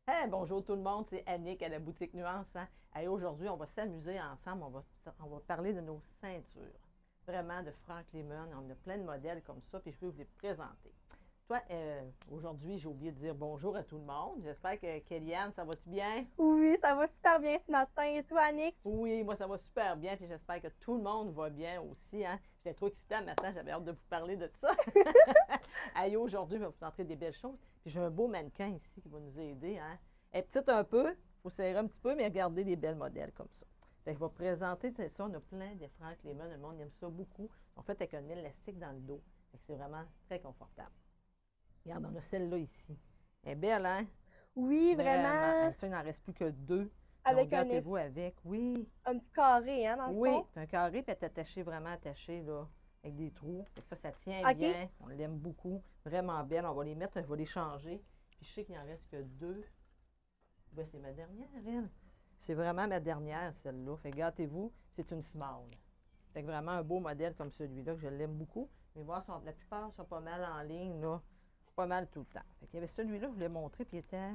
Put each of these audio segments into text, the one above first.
Hey, bonjour tout le monde, c'est Annick à la boutique Nuance. Hein? Hey, aujourd'hui, on va s'amuser ensemble. On va parler de nos ceintures. Vraiment de Frank Lemon. On a plein de modèles comme ça, puis je vais vous les présenter. Toi, aujourd'hui, j'ai oublié de dire bonjour à tout le monde. J'espère que Kellyanne, ça va-tu bien? Oui, ça va super bien ce matin. Et toi, Annick? Oui, moi, ça va super bien, puis j'espère que tout le monde va bien aussi. Hein? J'étais trop excitée maintenant, j'avais hâte de vous parler de ça. Allez, aujourd'hui, je vais vous montrer des belles choses. Puis j'ai un beau mannequin ici qui va nous aider. Hein? Elle est petite un peu, il faut serrer un petit peu, mais regardez les belles modèles comme ça. Fait que je vais présenter ça. On a plein de Frank Lemon. Le monde aime ça beaucoup. En fait, avec un élastique dans le dos. Fait que c'est vraiment très confortable. Regarde, on a celle-là ici. Elle est belle, hein? Oui, Vraiment. vraiment. Ça, il n'en reste plus que deux. Donc, Avec gâtez-vous avec. Oui. un petit carré, hein, dans le Oui, fond. c'est un carré, puis elle est attachée, vraiment attachée, là, avec des trous. Fait que ça tient OK. bien. On l'aime beaucoup. Vraiment belle. On va les mettre, je vais les changer. Puis je sais qu'il n'en reste que deux. Ben, c'est ma dernière, elle. C'est vraiment ma dernière, celle-là. Fait que gâtez-vous, c'est une small. Fait que vraiment un beau modèle comme celui-là, que je l'aime beaucoup. Mais voir, la plupart sont pas mal en ligne, là. Pas mal tout le temps. Fait qu'il y avait celui-là, je vous l'ai montré, puis il était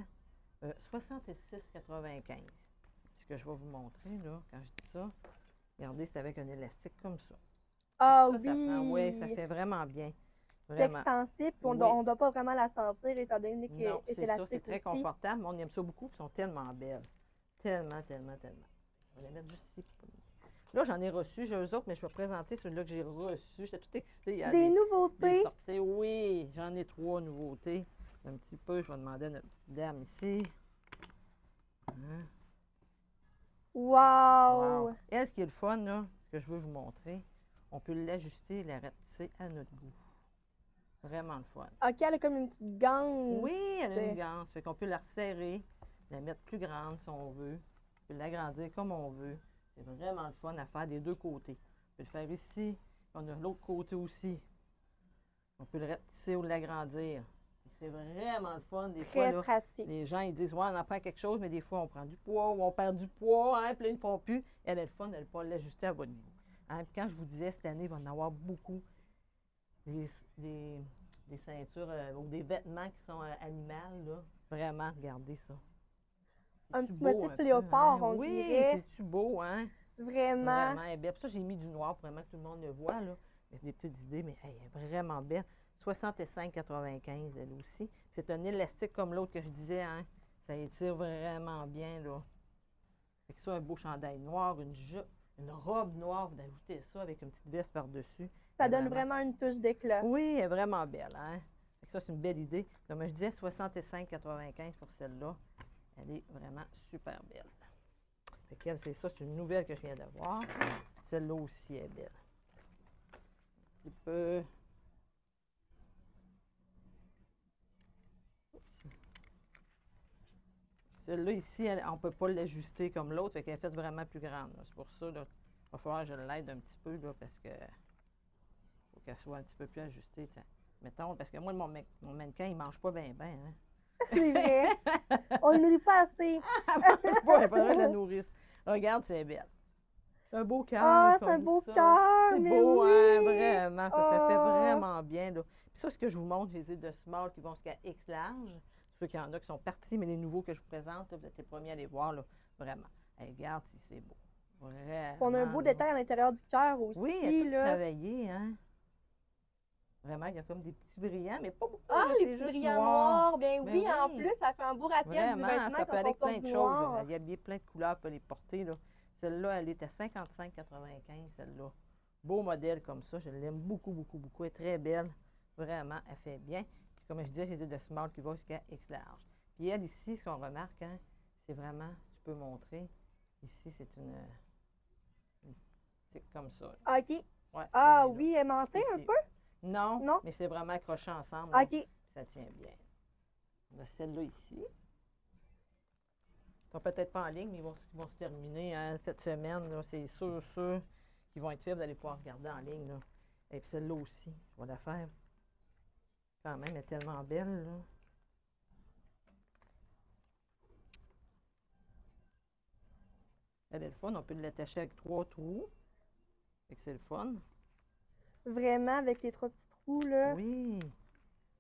66,95. Ce que je vais vous montrer, là, quand je dis ça. Regardez, c'est avec un élastique comme ça. Ah Ça prend, oui, ça oui. fait vraiment bien. C'est Vraiment. extensif, puis on Oui. ne doit pas vraiment la sentir, étant donné qu'elle Non, est c'est ça, c'est élastique très aussi. confortable. On aime ça beaucoup, puis ils sont tellement belles. Tellement, tellement, tellement. On va les mettre juste ici. Là, j'en ai reçu, j'ai eux autres, mais je vais présenter celui-là que j'ai reçu. J'étais toute excitée à Des des nouveautés. sorties. Oui, j'en ai trois nouveautés. Un petit peu, je vais demander à notre petite dame ici. Hein? Wow! Wow. Elle, ce qui est le fun, là, que je veux vous montrer, on peut l'ajuster et la rapetisser à notre goût. Vraiment le fun. OK, elle a comme une petite ganse. Oui, elle a une ganse. Fait qu'on peut la resserrer, la mettre plus grande si on veut. On peut l'agrandir comme on veut. C'est vraiment le fun à faire des deux côtés. On peut le faire ici, on a l'autre côté aussi. On peut le rapetisser ou l'agrandir. C'est vraiment le fun. Des fois, Très là, pratique. les gens ils disent ouais, on en prend quelque chose, mais des fois, on prend du poids ou on perd du poids, hein, puis là, ils ne font plus. Elle est le fun, elle peut l'ajuster à votre goût. Hein, puis quand je vous disais, cette année, il va en avoir beaucoup. Des, des, des ceintures ou des vêtements qui sont animales, là. Vraiment, regardez ça. Un C'est-tu petit beau motif un peu, léopard, hein? on Oui, dirait. c'est-tu beau, hein? Vraiment. Vraiment, elle est belle. Pour ça, j'ai mis du noir pour vraiment que tout le monde le voit, là. Mais c'est des petites idées, mais elle est vraiment belle. 65,95 elle aussi. C'est un élastique comme l'autre que je disais, hein? Ça étire vraiment bien, là. Fait que ça, un beau chandail noir, une robe noire, vous ajoutez ça avec une petite veste par-dessus. Ça donne vraiment une touche d'éclat. Oui, elle est vraiment belle, hein? Fait que ça, c'est une belle idée. Comme je disais, 65,95 pour celle-là. Elle est vraiment super belle. Fait qu'elle, c'est ça, c'est une nouvelle que je viens d'avoir. Celle-là aussi est belle. Un petit peu. Celle-là ici, on ne peut pas l'ajuster comme l'autre, fait qu'elle est faite vraiment plus grande. C'est pour ça, là, il va falloir que je l'aide un petit peu, là, parce que faut qu'elle soit un petit peu plus ajustée. T'sais. Mettons, parce que moi, mon mannequin, il ne mange pas bien, bien. Hein? C'est vrai. On ne le nourrit pas assez. Il faudrait que la nourrice. Regarde, c'est belle. C'est un beau cœur Ah, c'est un comme beau ça. cœur, C'est mais beau, hein? oui! Vraiment. Ça fait Ah, vraiment bien. Là. Puis ça, ce que je vous montre, j'ai de small qui vont jusqu'à X large. Ceux qui en a qui sont partis, mais les nouveaux que je vous présente, là, vous êtes les premiers à les voir, là, vraiment. Hey, regarde si c'est beau. on a un Vraiment, beau là. détail à l'intérieur du cœur Oui, elle est aussi, toute là. travaillée, hein? Vraiment, il y a comme des petits brillants, mais pas beaucoup, Ah, là, les c'est petits juste brillants noir. noirs. Bien Mais oui, en oui, plus, ça fait un beau rappel du vraiment, vêtement ça peut quand aller on avec porte plein du de choses. noir. Il y a bien plein de couleurs, peut les porter, là. Celle-là, elle est à 55,95, celle-là. Beau modèle comme ça, je l'aime beaucoup, beaucoup, beaucoup. Elle est très belle. Vraiment, elle fait bien. Puis comme je disais, j'ai de small qui va jusqu'à X large. Puis elle, ici, ce qu'on remarque, hein, c'est vraiment, tu peux montrer, ici, c'est une tique comme ça. Là. OK. Ouais, Ah celui-là. oui, aimanté un Ici. peu? Non, Non? mais c'est vraiment accroché ensemble, là. OK. Ça tient bien. On a celle-là ici. Ils sont peut-être pas en ligne, mais ils vont se terminer hein, cette semaine. C'est sûr, sûr qu'ils vont être faits, vous allez pouvoir regarder en ligne. Là. Et puis celle-là aussi, je vais la faire. Quand même, elle est tellement belle. Là. Elle est le fun, on peut l'attacher avec 3 trous. Fait que c'est le fun. Vraiment, avec les trois petits trous, là. Oui,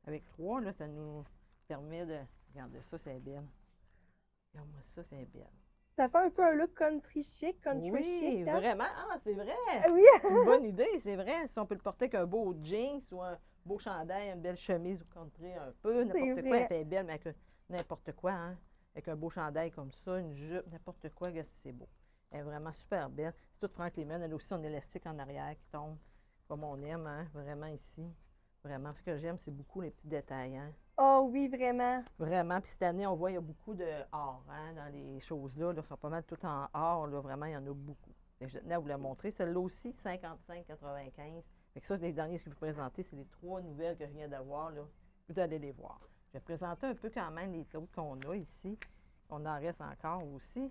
avec 3, là, ça nous permet de... Regardez ça, c'est belle. Regarde-moi ça, c'est belle. Ça fait un peu un look country chic, country Oui, chic, hein? vraiment. Ah, c'est vrai. Ah oui! C'est une bonne idée, c'est vrai. Si on peut le porter avec un beau jeans ou un beau chandail, une belle chemise ou country un peu, n'importe quoi, vrai. elle fait belle, mais avec n'importe quoi, hein. Avec un beau chandail comme ça, une jupe, n'importe quoi, regarde, c'est beau. Elle est vraiment super belle. C'est tout Frank Lehman. Elle a aussi son élastique en arrière qui tombe, comme on aime, hein, vraiment ici. Vraiment, ce que j'aime, c'est beaucoup les petits détails, hein. Oh oui, vraiment. Vraiment. Puis cette année, on voit, il y a beaucoup de or, hein, dans les choses-là. Là, sont pas mal tout en or, là. Vraiment, il y en a beaucoup. Fait que je tenais à vous la montrer. Celle-là aussi, 55,95. Fait que ça, les derniers que je vais vous présenter, c'est les 3 nouvelles que je viens d'avoir, là. Vous allez les voir. Je vais présenter un peu quand même les autres qu'on a ici. On en reste encore aussi.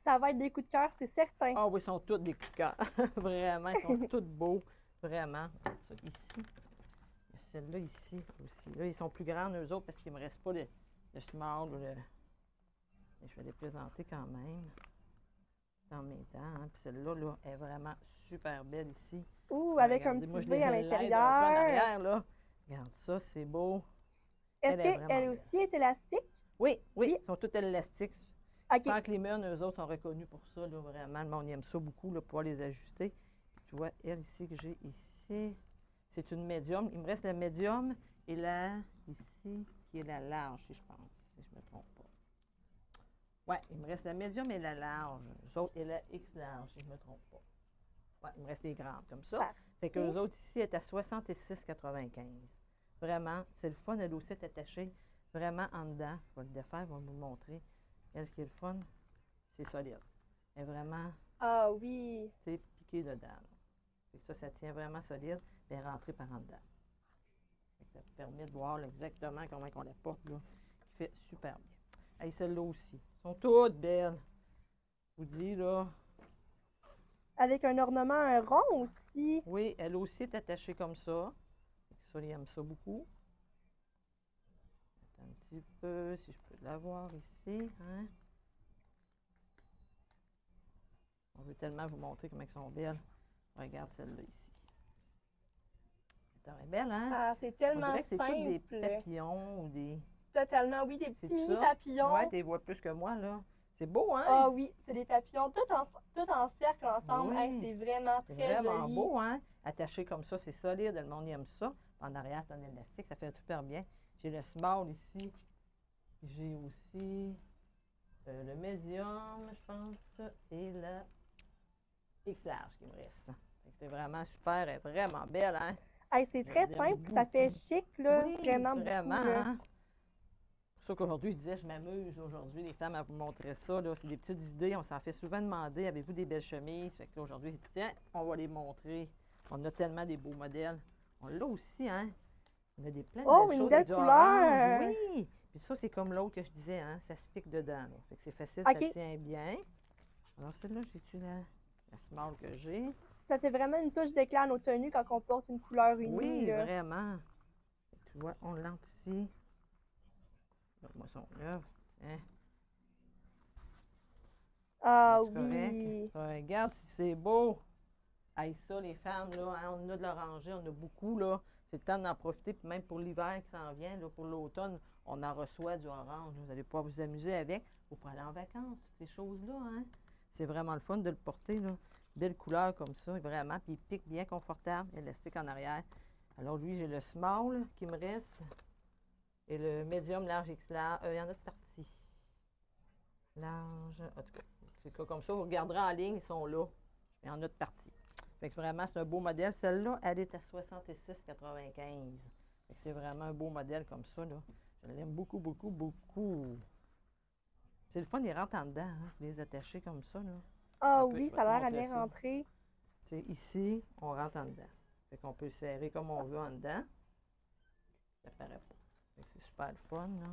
Ça va être des coups de cœur, c'est certain. Ah oui, ils sont tous des coups de cœur. Vraiment, ils sont tous beaux. Vraiment. Regarde ça ici. Il y a celle-là ici aussi. Là, ils sont plus grands, eux autres, parce qu'il ne me reste pas le small ou le. Mais je vais les présenter quand même dans mes dents, hein. Puis celle-là, là, est vraiment super belle ici. Ouh, avec un Regardez, moi, petit je les V à l'aide un peu en l'intérieur. arrière, là. Regarde ça, c'est beau. Est-ce Elle est vraiment qu'elle belle. aussi est élastique? Oui, oui, Oui. ils sont tous élastiques. OK. Frank Lehman, eux autres, sont reconnus pour ça, là, vraiment. Le monde aime ça beaucoup, là, pouvoir les ajuster. Tu vois, elle ici que j'ai ici, c'est une médium. Il me reste la médium et la, ici, qui est la large, si je pense, si je ne me trompe pas. Oui, il me reste la médium et la large. Eux autres, et la X large, si je ne me trompe pas. Oui, il me reste les grandes, comme ça. Parfait. Fait qu'eux autres, ici, est à 66,95. Vraiment, c'est le fun. Elle aussi est attachée vraiment en dedans. Je vais le défaire, je vais vous le montrer. Elle, ce qui est le fun, c'est solide. Elle est vraiment, Ah oui. tu sais, piquée dedans, là. Fait que ça tient vraiment solide, puis elle est rentrée par en dedans. Fait que ça permet de voir là, exactement comment on la porte, là, qui fait super bien. Et celle-là aussi. Elles sont toutes belles. Je vous dis, là, Avec un ornement rond aussi. oui, elle aussi est attachée comme ça. Fait que ça, il aime ça beaucoup. Un petit peu, si je peux l'avoir ici, hein. On veut tellement vous montrer comment elles sont belles. Regarde celle-là ici. Elle est belle, hein? Ah, c'est On tellement dirait que c'est tous des simple. papillons ou des... Totalement, oui, des C'est petits ça? mini papillons. Ouais, tu les vois plus que moi, là. C'est beau, hein? Ah oui, c'est des papillons tout en cercle ensemble. Oui. Hey, c'est vraiment C'est très vraiment joli. beau, hein? Attaché comme ça, c'est solide. Le monde aime ça. En arrière, c'est un élastique. Ça fait super bien. J'ai le small ici. J'ai aussi le medium, je pense, et le X large qui me reste. Fait que c'est vraiment super. Elle est vraiment belle, hein? Hey, c'est très J'aime simple, ça fait chic, là. Oui, vraiment vraiment, beaucoup, là. hein? C'est pour ça qu'aujourd'hui, je disais, je m'amuse aujourd'hui, les femmes, à vous montrer ça. Là. C'est des petites idées. On s'en fait souvent demander, avez-vous des belles chemises? Fait que là, aujourd'hui, j'ai dit, tiens, on va les montrer. On a tellement des beaux modèles. On l'a aussi, hein? On a des plein de Oh, belles une choses, belle du couleur! orange. Oui! Puis ça, c'est comme l'autre que je disais, hein? Ça se pique dedans, là. Fait que c'est facile, OK. ça tient bien. Alors, celle-là, j'ai-tu la small que j'ai? Ça fait vraiment une touche d'éclat à nos tenues quand on porte une couleur unie, Oui, là. vraiment. Tu vois, on l'entre ici. Moi, son œuvre. Tiens. Ah C'est correct? oui! Regarde si c'est beau. Hey, ça, les femmes, là, hein, on a de l'oranger, on a beaucoup, là. C'est le temps d'en profiter, puis même pour l'hiver qui s'en vient, là, pour l'automne, on en reçoit du orange. Vous allez pouvoir vous amuser avec. Ou pour aller en vacances, toutes ces choses-là, hein. C'est vraiment le fun de le porter, là. Belle couleur comme ça, vraiment. Puis il pique bien confortable, élastique en arrière. Alors lui, j'ai le small qui me reste. Et le médium, large, X large. Il y en a de parties. Large. En tout cas, c'est comme ça. Vous regarderez en ligne, ils sont là. Il y en a de parties. Fait que vraiment, c'est un beau modèle. Celle-là, elle est à 66,95. Fait que c'est vraiment un beau modèle comme ça, là. Je l'aime beaucoup, beaucoup, beaucoup. C'est le fun, ils rentrent en dedans, hein, les attacher comme ça, là. Ah Un peu, oui, je vais ça a te l'air à montrer bien ça. rentrer. Tu sais, ici, on rentre en dedans. Fait qu'on peut le serrer comme on veut en dedans. Ça paraît pas. Fait que c'est super le fun, là.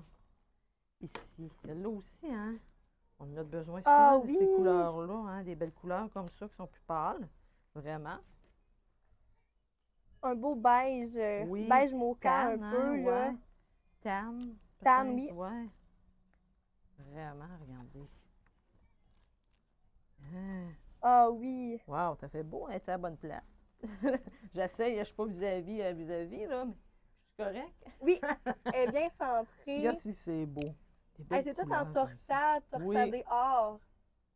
Ici, là aussi, hein. On a besoin souvent Ah de ces oui! couleurs-là, hein, des belles couleurs comme ça qui sont plus pâles. Vraiment. Un beau beige, Oui, beige mocha un Tan, peu, hein, là. ouais. Tan, Tan, peut-être, oui. ouais. Vraiment, regardez. Hein. Ah oui! Wow, ça fait beau être à la bonne place. J'essaye, je ne suis pas vis-à-vis, là, mais je suis correct. Oui, elle est bien centrée. Regarde si c'est beau. Des belles c'est tout couleurs en comme ça. torsadé or.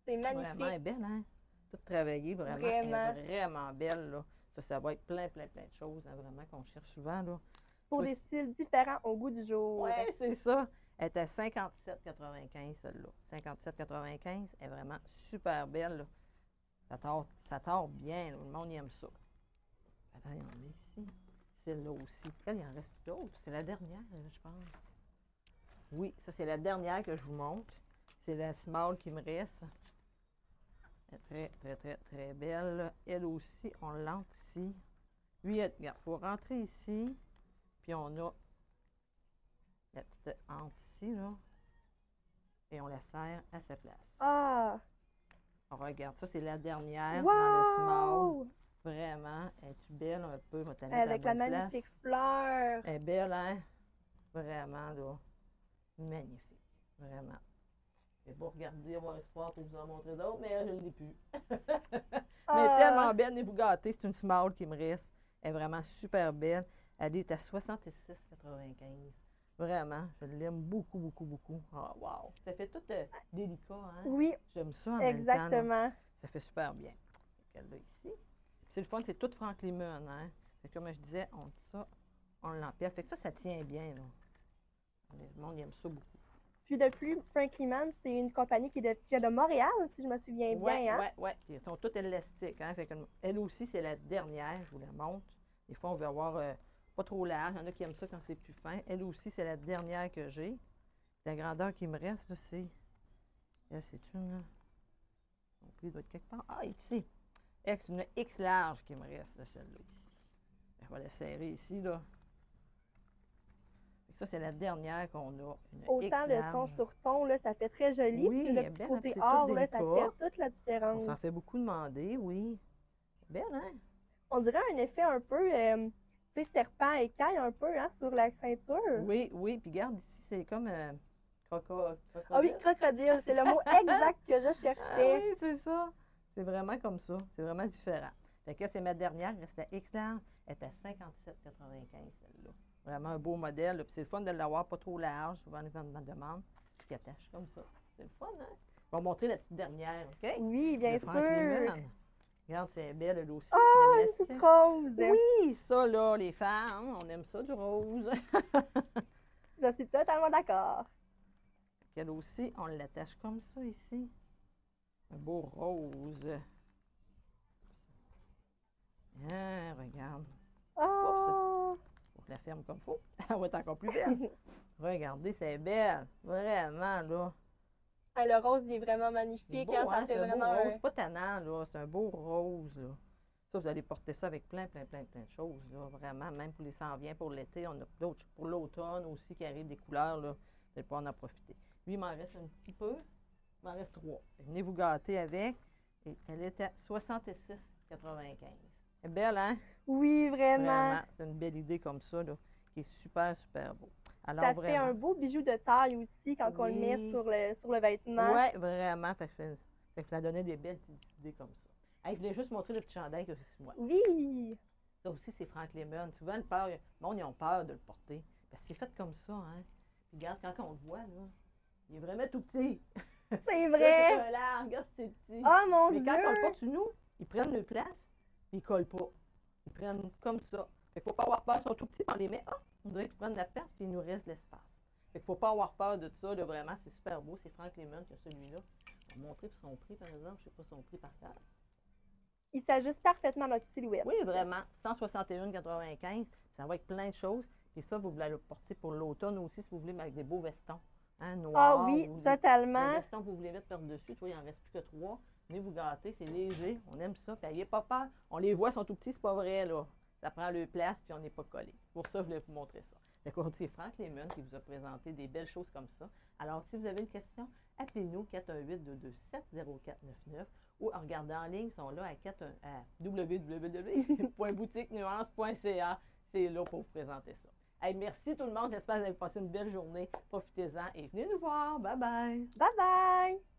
C'est Vraiment, elle est magnifique. belle, hein? Tout travaillé, vraiment. Vraiment. Elle est vraiment belle, là. Ça va être plein de choses, hein, vraiment, qu'on cherche souvent, là. Pour Ça, des styles différents au goût du jour. Oui, c'est ça. Elle est à 57,95, celle-là. 57,95. Elle est vraiment super belle, là. Ça tord bien, là. Le monde aime ça. Attends, il y en a ici. Celle-là aussi. Elle, il en reste d'autres. C'est la dernière, je pense. Oui, ça, c'est la dernière que je vous montre. C'est la small qui me reste. Elle est très belle, là. Elle aussi, on l'entre ici. Lui, regarde, il faut rentrer ici. Puis on a la petite hante ici, là. Et on la serre à sa place. Ah! On regarde, ça, c'est la dernière dans le small. Wow! Vraiment, elle est belle un peu. On va te la mettre Avec à la bonne place. magnifique fleur. Elle est belle, hein? Vraiment, là. Magnifique. Vraiment. Je vais pas regarder, avoir espoir pour vous en montrer d'autres, mais je ne l'ai plus. Mais elle est tellement belle, venez vous gâter. C'est une small qui me reste. Elle est vraiment super belle. Elle est à 66,95. Vraiment, je l'aime beaucoup. Ah, wow! Ça fait tout délicat, hein? Oui, J'aime ça en même temps, là. exactement. Ça fait super bien. Elle-là ici. C'est le fun, c'est tout Franklin Munn, hein? Fait que comme je disais, on dit ça, on l'empile. Fait que ça tient bien, là. Le monde aime ça beaucoup. Puis de plus, Franklin Mann, c'est une compagnie qui vient de Montréal, si je me souviens bien. Hein? Oui. Puis ils sont toutes élastiques, hein? Fait que elle aussi, c'est la dernière, je vous la montre. Des fois, on veut avoir pas trop large. Il y en a qui aiment ça quand c'est plus fin. Elle aussi, c'est la dernière que j'ai. La grandeur qui me reste, là, c'est. Elle, c'est une. Mon prix doit être quelque part. Ah, ici. C'est une X large qui me reste, là, celle-là, ici. On va la serrer ici, là. Ça, c'est la dernière qu'on a. Une Autant X le large. ton sur ton, là, ça fait très joli. Oui, Puis elle le est petit belle, hein, côté puis c'est tout or, là, ça délicat. fait toute la différence. On s'en fait beaucoup demander, oui. Belle, hein? On dirait un effet un peu, tu sais, serpent écaille un peu, hein, sur la ceinture. Oui. Puis regarde ici, c'est comme crocodile. Ah oui, crocodile, c'est le mot exact que je Ah cherchais. oui, c'est ça. C'est vraiment comme ça. C'est vraiment différent. Fait que c'est ma dernière, il reste la X large. Elle est à 57,95 celle-là. Vraiment un beau modèle. Puis c'est le fun de l'avoir pas trop large. Souvent, les gens me demandent. Puis qui attache comme ça. C'est le fun, hein? On va montrer la petite dernière, OK? Oui, bien De Franklin sûr. Munn. Regarde, c'est belle, elle aussi. Ah, Elle une est petite élastique. rose. Oui, ça, là, les femmes, on aime ça, du rose. Je suis totalement d'accord. Elle aussi, on l'attache comme ça ici. Un beau rose. Ah, regarde. Ah! Faut que je la ferme comme il faut. Elle va être encore plus belle. Regardez, c'est belle. Vraiment, là. Ah, le rose, il est vraiment C'est magnifique. beau, Hein, ça hein? fait C'est un beau vraiment rose. C'est pas tannant, là. C'est un beau rose, là. Ça, vous allez porter ça avec plein de choses, là. Vraiment, même pour les 100 viens pour l'été. On a d'autres pour l'automne aussi qui arrivent des couleurs, là. Vous allez pouvoir en profiter. Lui, il m'en reste un petit peu. Il m'en reste 3. Venez vous gâter avec. Et elle est à 66,95. Elle est belle, hein? Oui, vraiment. Vraiment. C'est une belle idée comme ça, là, qui est super beau. Alors, Ça fait vraiment. un beau bijou de taille aussi quand on le met Oui. sur le vêtement. Oui, vraiment. Fait que ça donnait des belles petites idées comme ça. Hey, je voulais juste montrer le petit chandail que c'est moi. Oui. Ça aussi, c'est Franklin Munn. Souvent, le monde, ils ont peur de le porter. Parce que c'est fait comme ça, hein. Puis regarde, quand on le voit, là, il est vraiment tout petit. C'est Ça, c'est vrai. un large, regarde, c'est petit. Oh mon Mais Dieu. quand on le porte sur nous, ils prennent le place, puis ils collent pas. Ils prennent comme ça. Fait qu'il faut pas avoir peur, ils sont tout petits, puis on les met, on dirait qu'ils prennent la place, puis il nous reste l'espace. Fait qu'il faut pas avoir peur de ça, là, vraiment, c'est super beau. C'est Franklin Munn qui a celui-là. On va montrer son prix, par exemple, je sais pas son prix par cœur. Il s'ajuste parfaitement à notre silhouette. Oui, vraiment, 161,95. Ça va avec plein de choses. Puis ça, vous voulez le porter pour l'automne aussi, si vous voulez, mais avec des beaux vestons. Hein, noirs. Ah oui, ou totalement. les vestons que vous voulez mettre par-dessus, tu vois, il n'en reste plus que 3. Venez vous gâter, c'est léger, on aime ça. Puis n'ayez pas peur. On les voit, ils sont tout petits, c'est pas vrai, là. Ça prend le place, puis on n'est pas collé. Pour ça, je voulais vous montrer ça. D'accord, c'est Franklin Munn qui vous a présenté des belles choses comme ça. Alors, si vous avez une question, appelez-nous 418-227-0499 ou en regardant en ligne, ils sont là à www.boutiquenuance.ca. C'est là pour vous présenter ça. Hey, merci tout le monde, j'espère que vous avez passé une belle journée. Profitez-en et venez nous voir. Bye bye! Bye bye!